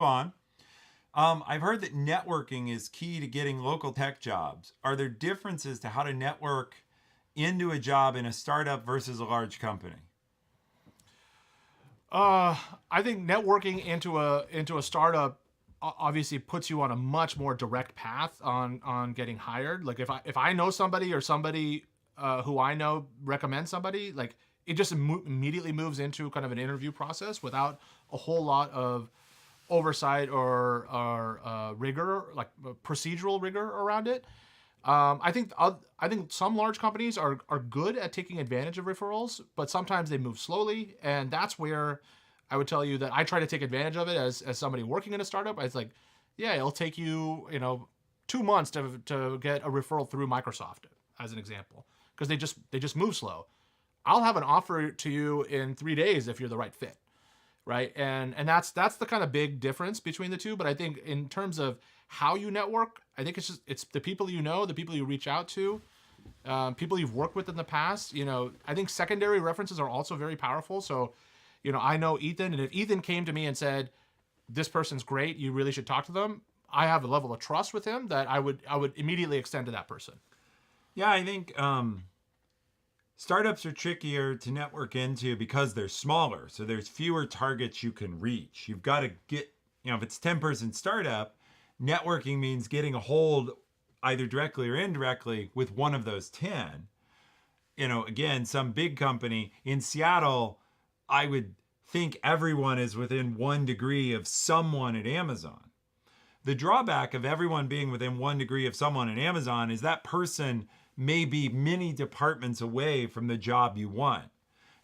on. I've heard that networking is key to getting local tech jobs. Are there differences to how to network into a job in a startup versus a large company? I think networking into a startup obviously puts you on a much more direct path on getting hired. Like if I know somebody or somebody who I know recommends somebody, like it just immediately moves into kind of an interview process without a whole lot of oversight or rigor, like procedural rigor around it. I think some large companies are good at taking advantage of referrals, but sometimes they move slowly, and that's where I would tell you that I try to take advantage of it as somebody working in a startup. It's like, yeah, it'll take you 2 months to get a referral through Microsoft, as an example, because they just move slow. I'll have an offer to you in 3 days if you're the right fit, right? And that's the kind of big difference between the two. But I think in terms of how you network, I think it's the people you know, the people you reach out to, people you've worked with in the past. I think secondary references are also very powerful. So, I know Ethan, and if Ethan came to me and said, "This person's great, you really should talk to them," I have a level of trust with him that I would immediately extend to that person. Yeah, I think startups are trickier to network into because they're smaller. So there's fewer targets you can reach. You've got to get, if it's 10-person startup, networking means getting a hold either directly or indirectly with one of those 10. Again, some big company in Seattle, I would think everyone is within 1 degree of someone at Amazon. The drawback of everyone being within 1 degree of someone at Amazon is that person may be many departments away from the job you want.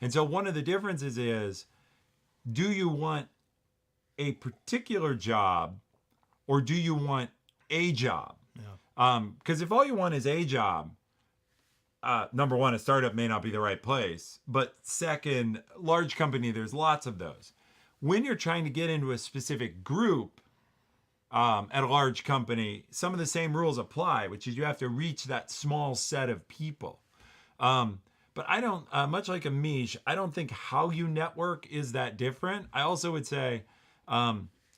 And so one of the differences is, do you want a particular job or do you want a job? Yeah. Because if all you want is a job, number one, a startup may not be the right place. But second, large company, there's lots of those. When you're trying to get into a specific group at a large company, some of the same rules apply, which is you have to reach that small set of people. But I don't, much like Ameesh, I don't think how you network is that different. I also would say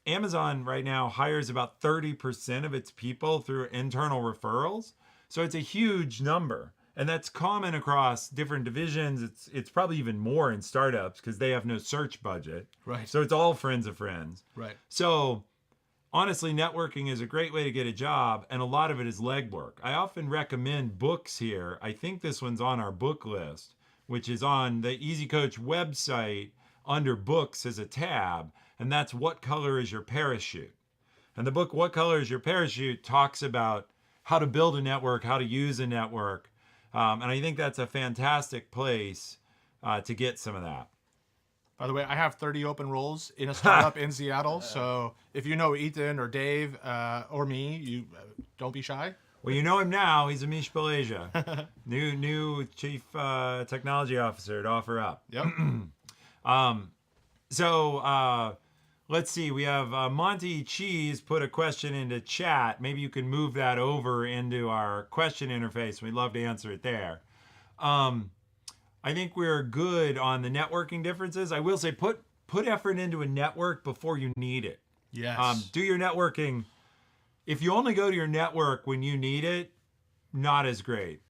Amazon right now hires about 30% of its people through internal referrals. So it's a huge number. And that's common across different divisions. It's probably even more in startups because they have no search budget. Right. So it's all friends of friends. Right. So honestly, networking is a great way to get a job, and a lot of it is legwork. I often recommend books here. I think this one's on our book list, which is on the Easy Coach website under books as a tab, and that's What Color is Your Parachute? And the book What Color is Your Parachute talks about how to build a network, how to use a network. And I think that's a fantastic place to get some of that. By the way, I have 30 open roles in a startup in Seattle. So if you know Ethan or Dave or me, you don't be shy. Well, you know him now. He's Ameesh Paleja, new chief technology officer to offer up. Yep. So let's see. We have Monty Cheese put a question into chat. Maybe you can move that over into our question interface. We'd love to answer it there. I think we're good on the networking differences. I will say put effort into a network before you need it. Yes. Do your networking. If you only go to your network when you need it, not as great.